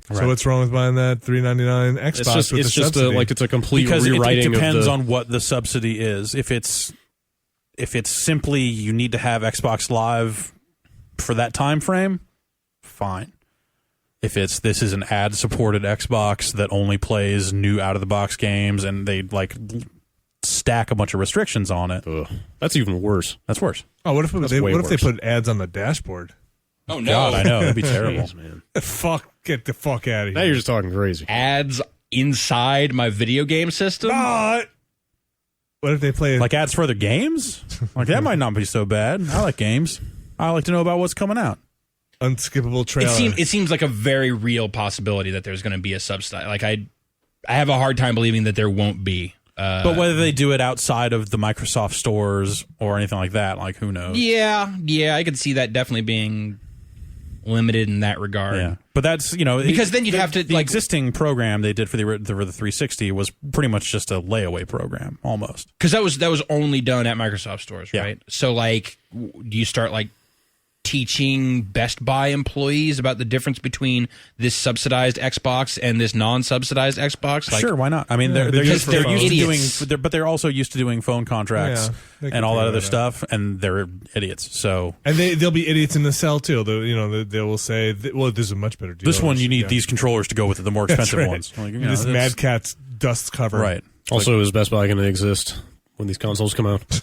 Right. So what's wrong with buying that $3.99 Xbox with the subsidy? It's a complete because rewriting. It depends on what the subsidy is. If it's simply you need to have Xbox Live for that time frame, fine. If this is an ad-supported Xbox that only plays new out-of-the-box games and they stack a bunch of restrictions on it, that's even worse. That's worse. Oh, what if they put ads on the dashboard? Oh, no. God, I know. That'd be terrible. Jeez, man. Get the fuck out of here. Now you're just talking crazy. Ads inside my video game system? What if they play like ads for other games? Like that might not be so bad. I like games. I like to know about what's coming out. Unskippable trailer? It seems like a very real possibility that there's going to be a subsidy. Like I have a hard time believing that there won't be. But whether they do it outside of the Microsoft stores or anything like that, like who knows? Yeah, I could see that definitely being limited in that regard. Yeah, but that's because then you'd have to the existing program they did for the 360 was pretty much just a layaway program almost. Because that was only done at Microsoft stores, right? Yeah. So do you start teaching Best Buy employees about the difference between this subsidized Xbox and this non-subsidized Xbox? Sure, why not? I mean, they're used to doing, but they're also used to doing phone contracts and all that other stuff, and they're idiots. So and they'll be idiots in the sell too. They will say, "Well, this is a much better deal." This one, you need these controllers to go with it, the more expensive ones. This Mad Catz dust cover, right? Also, is Best Buy going to exist when these consoles come out?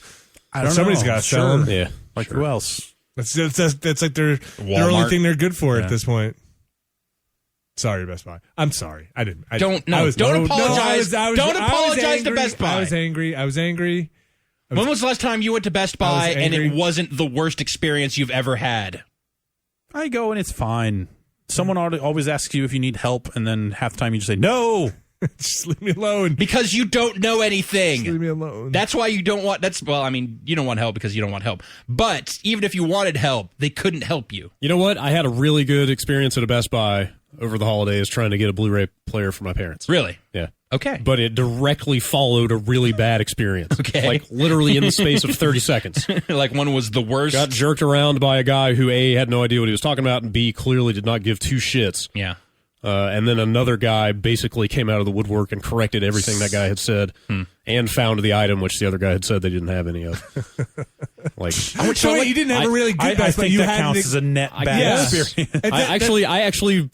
I don't know. Somebody's got to sell them. Yeah, who else? That's like their only thing they're good for at this point. Sorry, Best Buy. I'm sorry. I didn't. Don't apologize. Don't apologize to Best Buy. I was angry. When was the last time you went to Best Buy and it wasn't the worst experience you've ever had? I go and it's fine. Someone always asks you if you need help, and then half the time you just say no. Just leave me alone. Because you don't know anything. Just leave me alone. That's why you don't want... you don't want help because you don't want help. But even if you wanted help, they couldn't help you. You know what? I had a really good experience at a Best Buy over the holidays trying to get a Blu-ray player for my parents. Really? Yeah. Okay. But it directly followed a really bad experience. Okay. Like literally in the space of 30 seconds. Like one was the worst? Got jerked around by a guy who A, had no idea what he was talking about, and B, clearly did not give two shits. Yeah. And then another guy basically came out of the woodwork and corrected everything that guy had said and found the item which the other guy had said they didn't have any of. So you didn't have a really good I think that counts as a net bad experience. I actually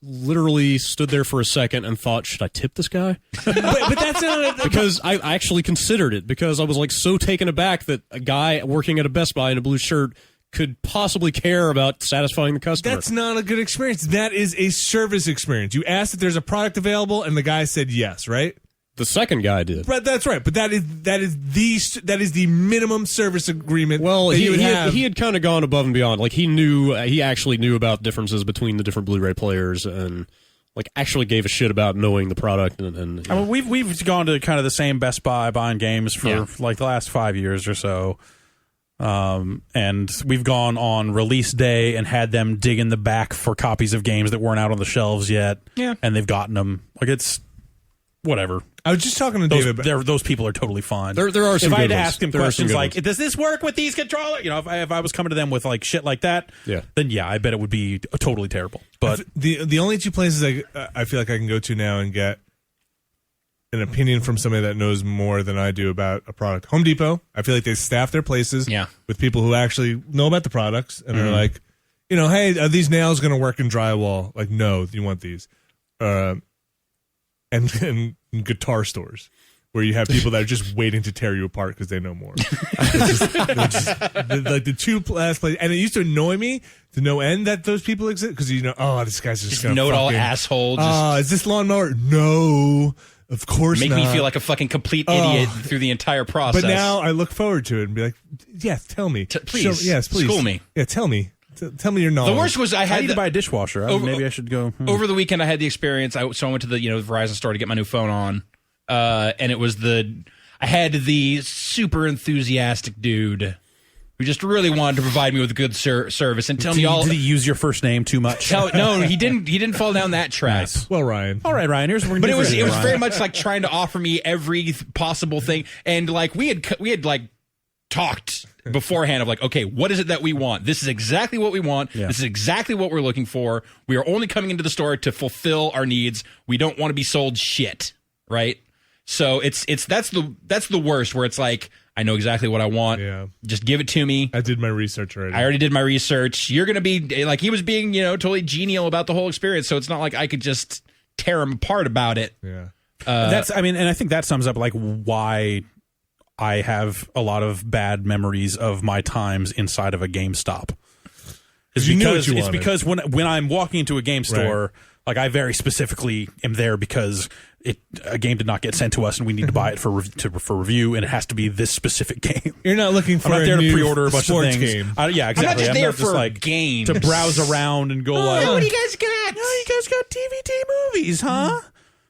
literally stood there for a second and thought, should I tip this guy? but that's not because I actually considered it because I was so taken aback that a guy working at a Best Buy in a blue shirt could possibly care about satisfying the customer. That's not a good experience. That is a service experience. You asked if there's a product available, and the guy said yes, right? The second guy did. Right, that's right. But that is the minimum service agreement. Well, that he had kind of gone above and beyond. Like he actually knew about differences between the different Blu-ray players and actually gave a shit about knowing the product. And I mean, we've gone to kind of the same Best Buy buying games for the last 5 years or so. And we've gone on release day and had them dig in the back for copies of games that weren't out on the shelves yet. Yeah. And they've gotten them. It's whatever. I was just talking to David. Those people are totally fine. There are some if I had good to ones. ask them There questions like, does this work with these controllers? If I was coming to them with shit like that, then I bet it would be totally terrible. But the only two places I feel like I can go to now and get an opinion from somebody that knows more than I do about a product. Home Depot, I feel like they staff their places with people who actually know about the products and are like, hey, are these nails going to work in drywall? Like, no, you want these. And guitar stores where you have people that are just waiting to tear you apart because they know more. The two last places. And it used to annoy me to no end that those people exist because this guy's just going to know-it-all asshole. Is this lawnmower? No. Of course Make not. me feel like a fucking complete idiot through the entire process. But now I look forward to it and be like, yes, tell me. Please. Yes, please. School me. Yeah, tell me. Tell me your knowledge. The worst was I had to buy a dishwasher. Maybe I should go. Over the weekend, I had the experience. I went to the Verizon store to get my new phone on. And it was I had the super enthusiastic dude who just really wanted to provide me with a good service and tell me all. Did he use your first name too much? No, he didn't. He didn't fall down that trap. Nice. Well, Ryan. All right, Ryan. Here's what we're but gonna it do was for very much like trying to offer me every possible thing, and we had talked beforehand of like, okay, what is it that we want? This is exactly what we want. Yeah. This is exactly what we're looking for. We are only coming into the store to fulfill our needs. We don't want to be sold shit, right? So that's the worst, where it's like, I know exactly what I want. Yeah. Just give it to me. I did my research already. I already did my research. You're going to be like, he was being, totally genial about the whole experience. So it's not like I could just tear him apart about it. Yeah. And I think that sums up like why I have a lot of bad memories of my times inside of a GameStop. It's because when I'm walking into a game store, like I very specifically am there because a game did not get sent to us and we need to buy it for review, and it has to be this specific game. You're not looking for I'm not there to pre-order a bunch of things. Game. Yeah, exactly. I'm not just there for games. To browse around and go like, what do you guys got? Oh, you guys got DVD movies, huh?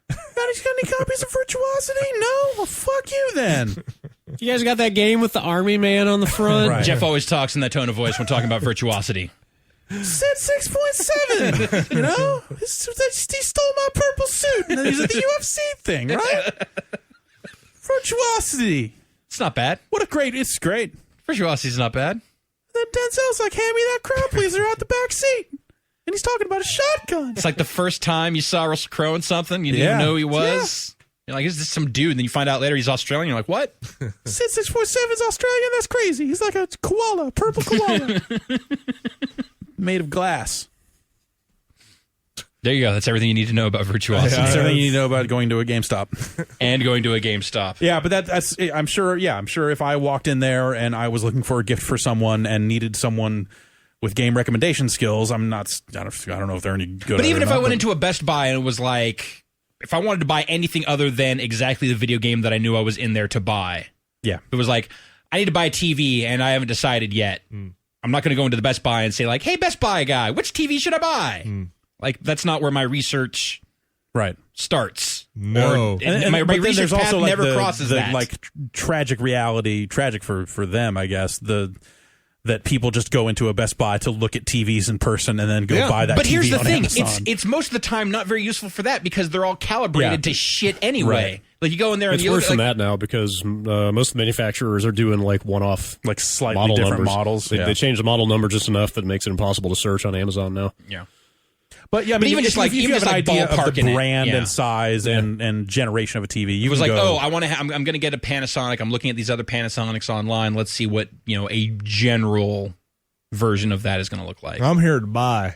Got any copies of Virtuosity? No? Well, fuck you then. You guys got that game with the army man on the front? Right. Jeff always talks in that tone of voice when talking about Virtuosity. Said 6.7. He stole my purple suit. And he's at the UFC thing, right? Virtuosity. It's not bad. It's great. Virtuosity's not bad. Then Denzel's like, hand me that crowd pleaser out the back seat. And he's talking about a shotgun. It's like the first time you saw Russell Crowe in something, you didn't even know who he was. Yeah. You're like, is this some dude? And then you find out later he's Australian. You're like, what? Sid 647's Australian? That's crazy. He's like a koala, purple koala. Made of glass. There you go. That's everything you need to know about Virtuosity. That's everything you need to know about going to a GameStop. And going to a GameStop. Yeah, but that's I'm sure if I walked in there and I was looking for a gift for someone and needed someone with game recommendation skills, I don't know if they're any good. But even if I went into a Best Buy and it was like, if I wanted to buy anything other than exactly the video game that I knew I was in there to buy. Yeah. It was like, I need to buy a TV and I haven't decided yet. I'm not going to go into the Best Buy and say like, hey, Best Buy guy, which TV should I buy? Like, that's not where my research starts. No. My research there's path also never crosses the that. like tragic reality, tragic for them, I guess, that people just go into a Best Buy to look at TVs in person and then go buy that But TV here's the on thing. Amazon. It's most of the time not very useful for that because they're all calibrated to shit anyway. Right. Like, you go in there and It's you worse look than like, that now because most of the manufacturers are doing like one-off, like slightly model different numbers. models. They change the model number just enough that it makes it impossible to search on Amazon now. Yeah. But yeah, I mean, even just like if you have an idea of ballparking the it, brand yeah. and size and generation of a TV, you It was can like, go, I'm going to get a Panasonic. I'm looking at these other Panasonics online. Let's see what, a general version of that is going to look like. I'm here to buy.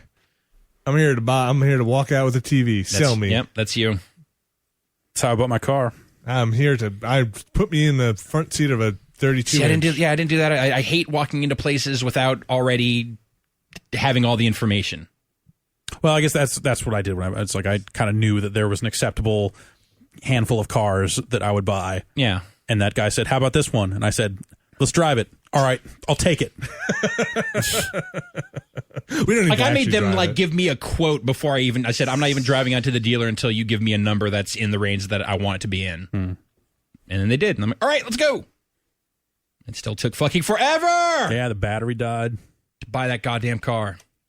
I'm here to walk out with a TV. Sell me. Yep, that's you. That's how I bought my car. I'm here to. Put me in the front seat of a 32. See, I didn't do that. I hate walking into places without already having all the information. Well, I guess that's what I did when it's like I kind of knew that there was an acceptable handful of cars that I would buy. Yeah. And that guy said, "How about this one?" And I said, "Let's drive it." All right, I'll take it. We don't I made them give me a quote before I said, I'm not even driving out to the dealer until you give me a number that's in the range that I want it to be in. And then they did. And I'm like, all right, let's go. It still took fucking forever Yeah, the battery died. to buy that goddamn car.